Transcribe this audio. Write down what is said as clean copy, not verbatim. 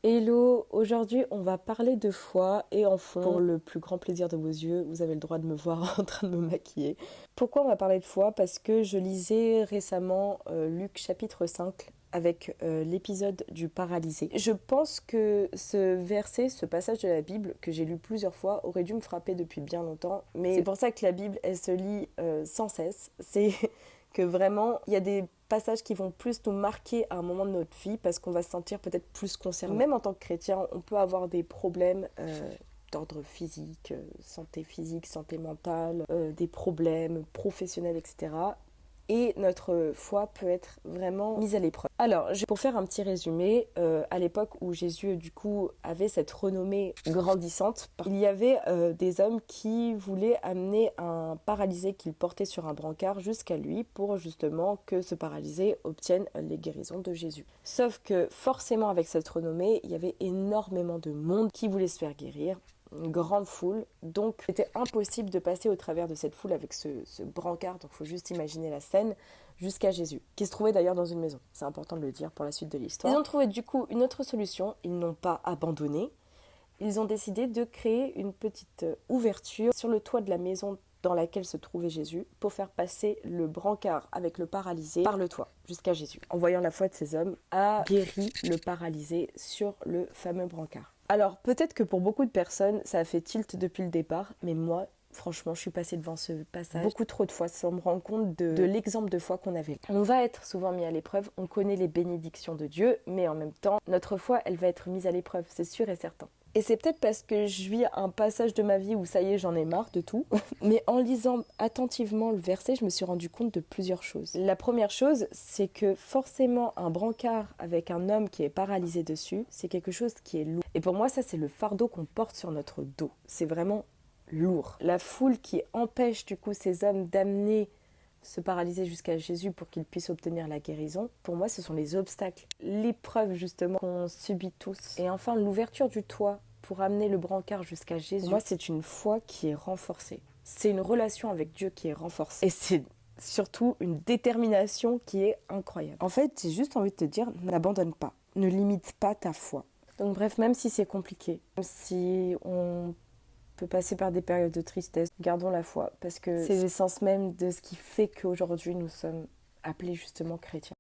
Hello, aujourd'hui on va parler de foi et en fond, pour le plus grand plaisir de vos yeux, vous avez le droit de me voir en train de me maquiller. Pourquoi on va parler de foi? Parce que je lisais récemment Luc chapitre 5 avec l'épisode du paralysé. Je pense que ce verset, ce passage de la Bible que j'ai lu plusieurs fois aurait dû me frapper depuis bien longtemps, mais c'est pour ça que la Bible elle se lit sans cesse. C'est que vraiment il y a des passages qui vont plus nous marquer à un moment de notre vie parce qu'on va se sentir peut-être plus concerné. Même en tant que chrétien, on peut avoir des problèmes d'ordre physique, santé mentale, des problèmes professionnels, etc. Et notre foi peut être vraiment mise à l'épreuve. Alors, pour faire un petit résumé, à l'époque où Jésus, du coup, avait cette renommée grandissante, il y avait des hommes qui voulaient amener un paralysé qu'ils portaient sur un brancard jusqu'à lui pour justement que ce paralysé obtienne les guérisons de Jésus. Sauf que forcément, avec cette renommée, il y avait énormément de monde qui voulait se faire guérir, une grande foule, donc c'était impossible de passer au travers de cette foule avec ce brancard, donc il faut juste imaginer la scène, jusqu'à Jésus, qui se trouvait d'ailleurs dans une maison, c'est important de le dire pour la suite de l'histoire. Ils ont trouvé du coup une autre solution, ils n'ont pas abandonné, ils ont décidé de créer une petite ouverture sur le toit de la maison dans laquelle se trouvait Jésus pour faire passer le brancard avec le paralysé par le toit jusqu'à Jésus. En voyant la foi de ces hommes, a guéri le paralysé sur le fameux brancard. Alors peut-être que pour beaucoup de personnes ça a fait tilt depuis le départ, mais moi franchement je suis passée devant ce passage beaucoup trop de fois sans me rendre compte de l'exemple de foi qu'on avait. On va être souvent mis à l'épreuve, on connaît les bénédictions de Dieu, mais en même temps notre foi elle va être mise à l'épreuve, c'est sûr et certain. Et c'est peut-être parce que je vis un passage de ma vie où ça y est, j'en ai marre de tout. Mais en lisant attentivement le verset, je me suis rendu compte de plusieurs choses. La première chose, c'est que forcément un brancard avec un homme qui est paralysé dessus, c'est quelque chose qui est lourd. Et pour moi, ça, c'est le fardeau qu'on porte sur notre dos. C'est vraiment lourd. La foule qui empêche du coup ces hommes d'amener se paralyser jusqu'à Jésus pour qu'il puisse obtenir la guérison, pour moi ce sont les obstacles, l'épreuve justement qu'on subit tous. Et enfin l'ouverture du toit pour amener le brancard jusqu'à Jésus, pour moi c'est une foi qui est renforcée. C'est une relation avec Dieu qui est renforcée. Et c'est surtout une détermination qui est incroyable. En fait, j'ai juste envie de te dire, n'abandonne pas, ne limite pas ta foi. Donc bref, même si c'est compliqué, même si on peut passer par des périodes de tristesse, gardons la foi, parce que c'est l'essence même de ce qui fait qu'aujourd'hui nous sommes appelés justement chrétiens.